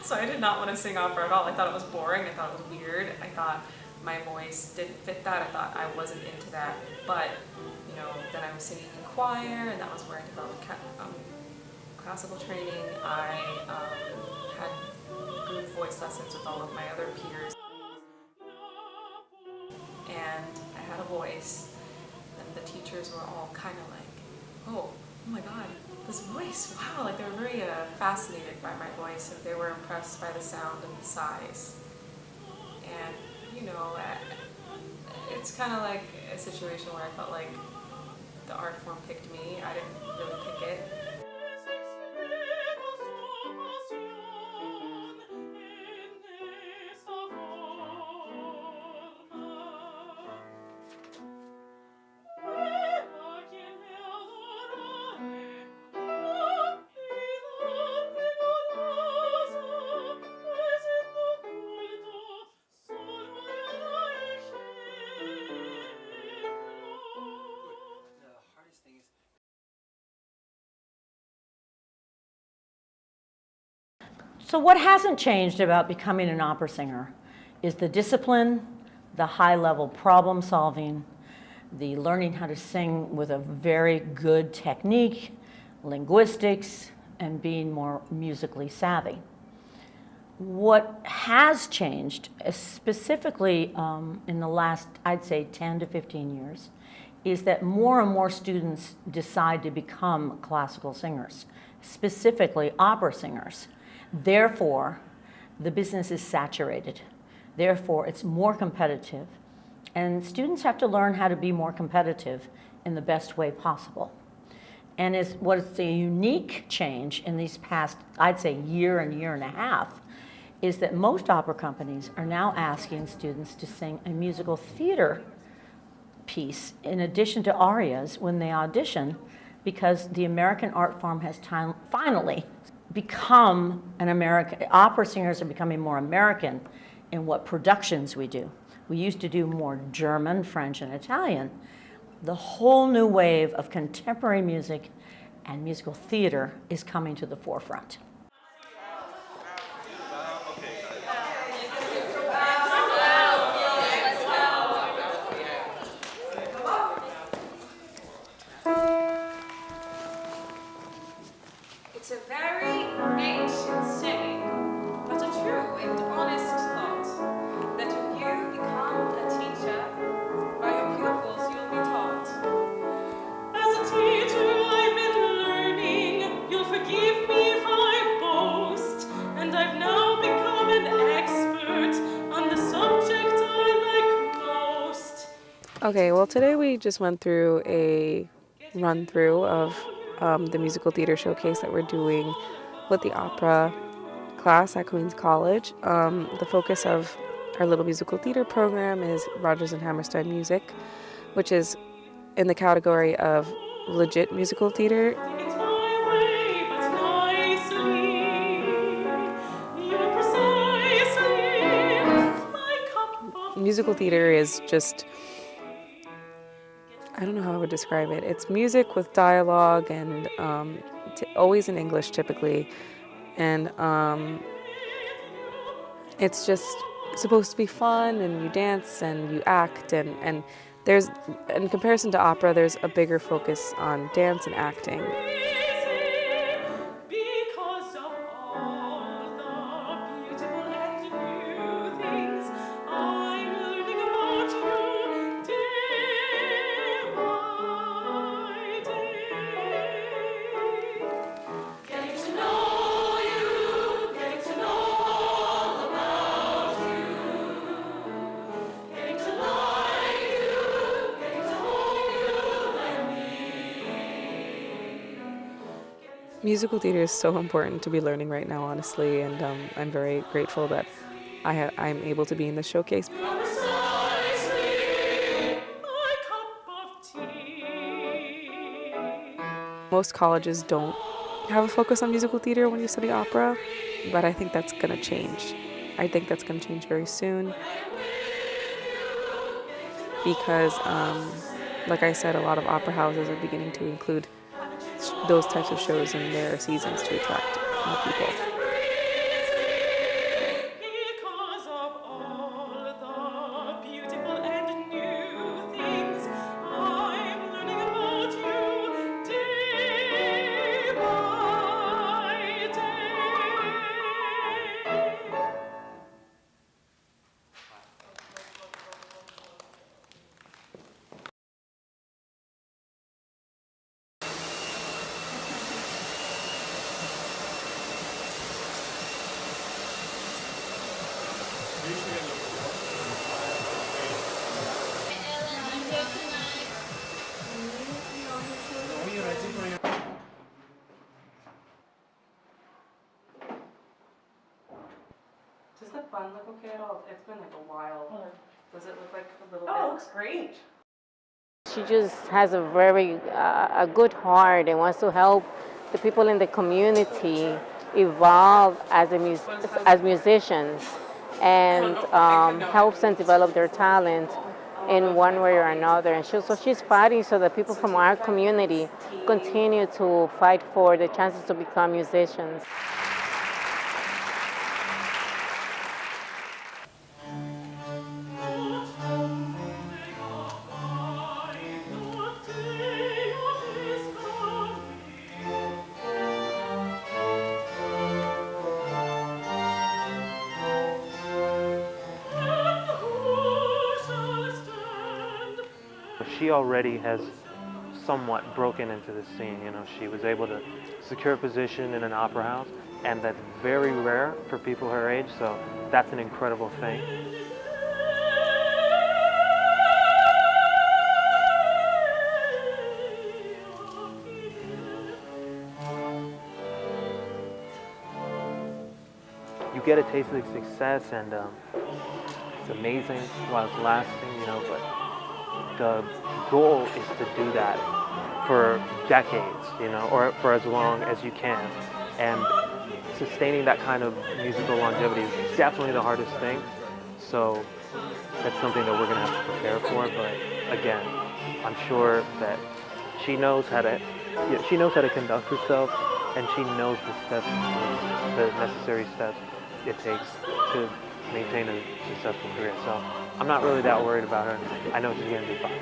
So I did not want to sing opera at all. I thought it was boring. I thought it was weird. I thought my voice didn't fit that. I thought I wasn't into that. But, you know, then I was singing in choir, and that was where I developed classical training. I had group voice lessons with all of my other peers. And I had a voice, and the teachers were all kind of like, oh my God, this voice, wow, like they were very fascinated by my voice, and they were impressed by the sound and the size. And, you know, it's kind of like a situation where I felt like the art form picked me. I didn't really pick it. So what hasn't changed about becoming an opera singer is the discipline, the high-level problem solving, the learning how to sing with a very good technique, linguistics, and being more musically savvy. What has changed, specifically in the last, I'd say, 10 to 15 years, is that more and more students decide to become classical singers, specifically opera singers. Therefore, the business is saturated. Therefore, it's more competitive. And students have to learn how to be more competitive in the best way possible. And what's a unique change in these past, I'd say, year and a half, is that most opera companies are now asking students to sing a musical theater piece in addition to arias when they audition, because the American art form has finally become an American. Opera singers are becoming more American in what productions we do. We used to do more German, French, and Italian. The whole new wave of contemporary music and musical theater is coming to the forefront. It's a very ancient saying, but a true and honest thought, that when you become a teacher, by your pupils you'll be taught. As a teacher I've been learning, you'll forgive me if I boast, and I've now become an expert on the subject I like most. Okay, well today we just went through a run-through of the musical theater showcase that we're doing with the opera class at Queens College. The focus of our little musical theater program is Rodgers and Hammerstein music, which is in the category of legit musical theater. Musical theater is just, I don't know how I would describe it. It's music with dialogue and always in English typically. And it's just supposed to be fun, and you dance and you act, and there's, in comparison to opera, there's a bigger focus on dance and acting. Musical theater is so important to be learning right now, honestly, and I'm very grateful that I'm able to be in the showcase. Most colleges don't have a focus on musical theater when you study opera, but I think that's going to change. I think that's going to change very soon because, like I said, a lot of opera houses are beginning to include those types of shows in their seasons to attract more people. Because of all the beautiful and new things I'm learning about you day by day. Does the bun look okay at all? It's been like a while. Does it look like a little Oh, it looks great. She just has a very a good heart and wants to help the people in the community evolve as musicians and helps them develop their talent in one way or another. And so she's fighting so that people from our community continue to fight for the chances to become musicians. She already has somewhat broken into the scene. You know, she was able to secure a position in an opera house, and that's very rare for people her age, so that's an incredible thing. You get a taste of the success, and it's amazing while it's lasting, you know, but the goal is to do that for decades, you know, or for as long as you can. And sustaining that kind of musical longevity is definitely the hardest thing. So that's something that we're going to have to prepare for. But again, I'm sure that she knows how to, she knows how to conduct herself, and she knows the steps, the necessary steps it takes to maintain a successful career. So I'm not really that worried about her. I know she's going to be fine.